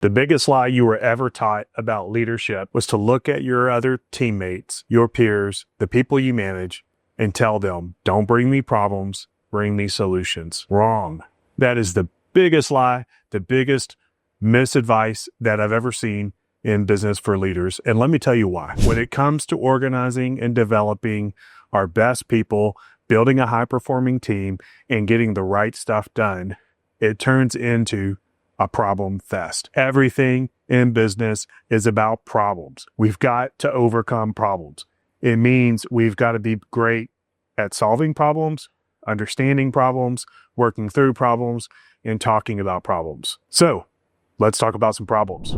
The biggest lie you were ever taught about leadership was to look at your other teammates, your peers, the people you manage, and tell them, don't bring me problems, bring me solutions. Wrong. That is the biggest lie, the biggest misadvice that I've ever seen in business for leaders. And let me tell you why. When it comes to organizing and developing our best people, building a high-performing team, and getting the right stuff done, it turns into a problem fest. Everything in business is about problems. We've got to overcome problems. It means we've got to be great at solving problems, understanding problems, working through problems, and talking about problems. So let's talk about some problems.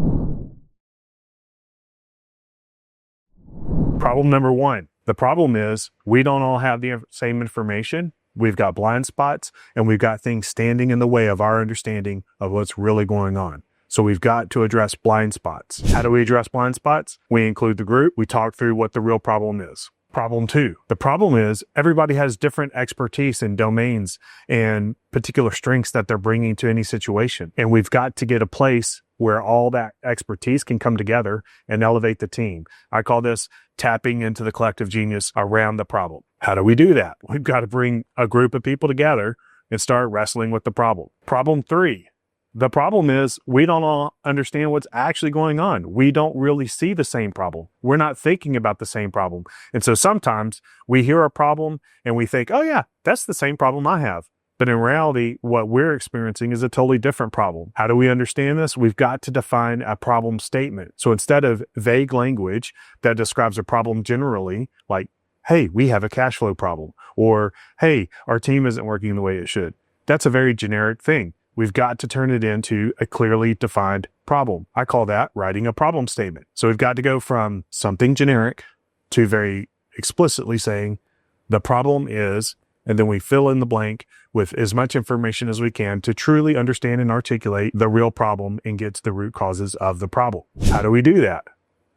Problem number one. The problem is we don't all have the same information. We've got blind spots and we've got things standing in the way of our understanding of what's really going on. So we've got to address blind spots. How do we address blind spots? We include the group. We talk through what the real problem is. Problem two. The problem is everybody has different expertise in domains and particular strengths that they're bringing to any situation. And we've got to get a place where all that expertise can come together and elevate the team. I call this tapping into the collective genius around the problem. How do we do that? We've got to bring a group of people together and start wrestling with the problem. Problem three. The problem is we don't all understand what's actually going on. We don't really see the same problem. We're not thinking about the same problem. And so sometimes we hear a problem and we think, oh yeah, that's the same problem I have. But in reality, what we're experiencing is a totally different problem. How do we understand this? We've got to define a problem statement. So instead of vague language that describes a problem generally, like, hey, we have a cash flow problem, or hey, our team isn't working the way it should. That's a very generic thing. We've got to turn it into a clearly defined problem. I call that writing a problem statement. So we've got to go from something generic to very explicitly saying the problem is, and then we fill in the blank with as much information as we can to truly understand and articulate the real problem and get to the root causes of the problem. How do we do that?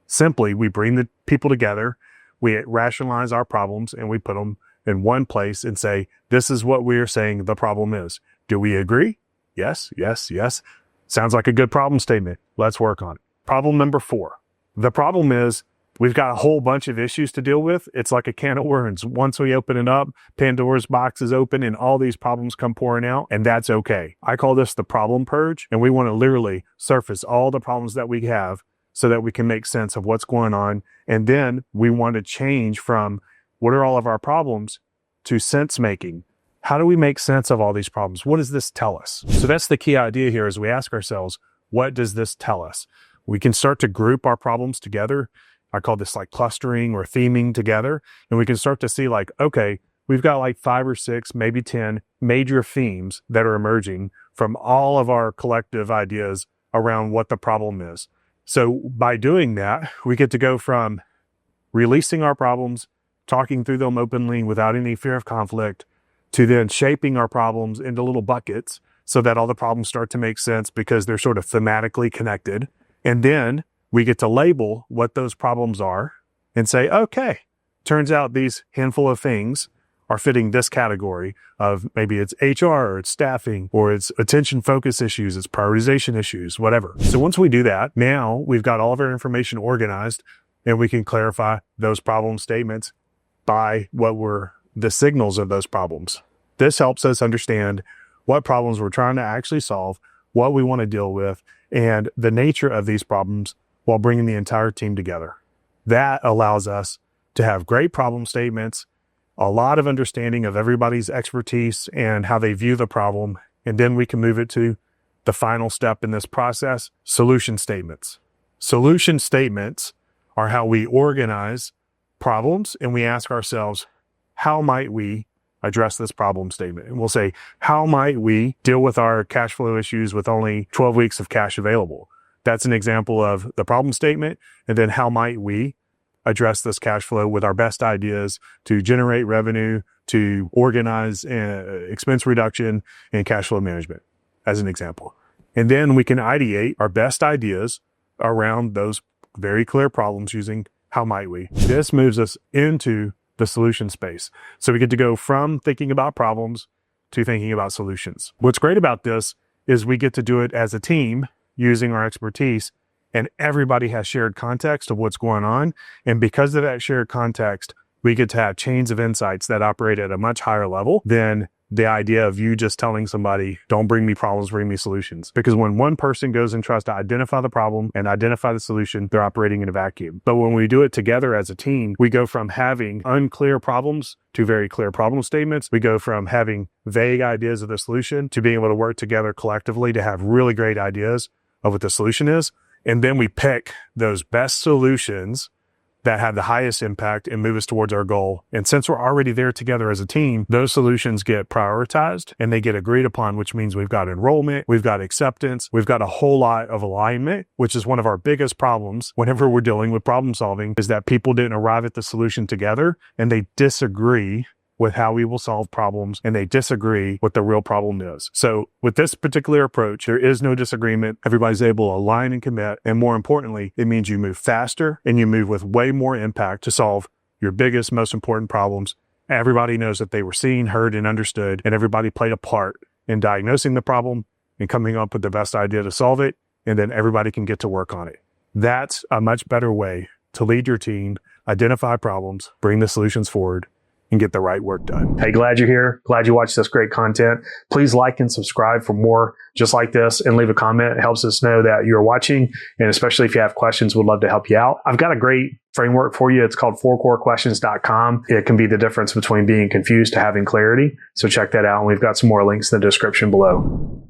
Simply, we bring the people together, we rationalize our problems, and we put them in one place and say, this is what we're saying the problem is. Do we agree? Yes, yes, yes. Sounds like a good problem statement. Let's work on it. Problem number four. The problem is we've got a whole bunch of issues to deal with. It's like a can of worms. Once we open it up, Pandora's box is open and all these problems come pouring out, and that's okay. I call this the problem purge, and we want to literally surface all the problems that we have so that we can make sense of what's going on. And then we want to change from what are all of our problems to sense making. How do we make sense of all these problems? What does this tell us? So that's the key idea here is we ask ourselves, what does this tell us? We can start to group our problems together. I call this like clustering or theming together. And we can start to see like, okay, we've got like 5 or 6, maybe 10 major themes that are emerging from all of our collective ideas around what the problem is. So by doing that, we get to go from releasing our problems, talking through them openly without any fear of conflict, to then shaping our problems into little buckets so that all the problems start to make sense because they're sort of thematically connected. And then we get to label what those problems are and say, okay, turns out these handful of things are fitting this category of maybe it's HR or it's staffing or it's attention focus issues, it's prioritization issues, whatever. So once we do that, now we've got all of our information organized and we can clarify those problem statements by what were the signals of those problems. This helps us understand what problems we're trying to actually solve, what we want to deal with, and the nature of these problems while bringing the entire team together. That allows us to have great problem statements, a lot of understanding of everybody's expertise and how they view the problem, and then we can move it to the final step in this process, solution statements. Solution statements are how we organize problems and we ask ourselves, how might we address this problem statement? And we'll say, how might we deal with our cash flow issues with only 12 weeks of cash available? That's an example of the problem statement. And then how might we address this cash flow with our best ideas to generate revenue, to organize expense reduction and cash flow management, as an example. And then we can ideate our best ideas around those very clear problems using how might we. This moves us into the solution space. So we get to go from thinking about problems to thinking about solutions. What's great about this is we get to do it as a team using our expertise, and everybody has shared context of what's going on. And because of that shared context, we get to have chains of insights that operate at a much higher level than the idea of you just telling somebody, don't bring me problems, bring me solutions. Because when one person goes and tries to identify the problem and identify the solution, they're operating in a vacuum. But when we do it together as a team, we go from having unclear problems to very clear problem statements. We go from having vague ideas of the solution to being able to work together collectively to have really great ideas of what the solution is. And then we pick those best solutions that have the highest impact and move us towards our goal. And since we're already there together as a team, those solutions get prioritized and they get agreed upon, which means we've got enrollment, we've got acceptance, we've got a whole lot of alignment, which is one of our biggest problems whenever we're dealing with problem solving, is that people didn't arrive at the solution together and they disagree with how we will solve problems, and they disagree what the real problem is. So with this particular approach, there is no disagreement. Everybody's able to align and commit. And more importantly, it means you move faster and you move with way more impact to solve your biggest, most important problems. Everybody knows that they were seen, heard, and understood, and everybody played a part in diagnosing the problem and coming up with the best idea to solve it. And then everybody can get to work on it. That's a much better way to lead your team, identify problems, bring the solutions forward, and get the right work done. Hey, glad you're here. Glad you watched this great content. Please like and subscribe for more just like this, and leave a comment. It helps us know that you're watching. And especially if you have questions, we'd love to help you out. I've got a great framework for you. It's called 4corequestions.com. It can be the difference between being confused to having clarity. So check that out. And we've got some more links in the description below.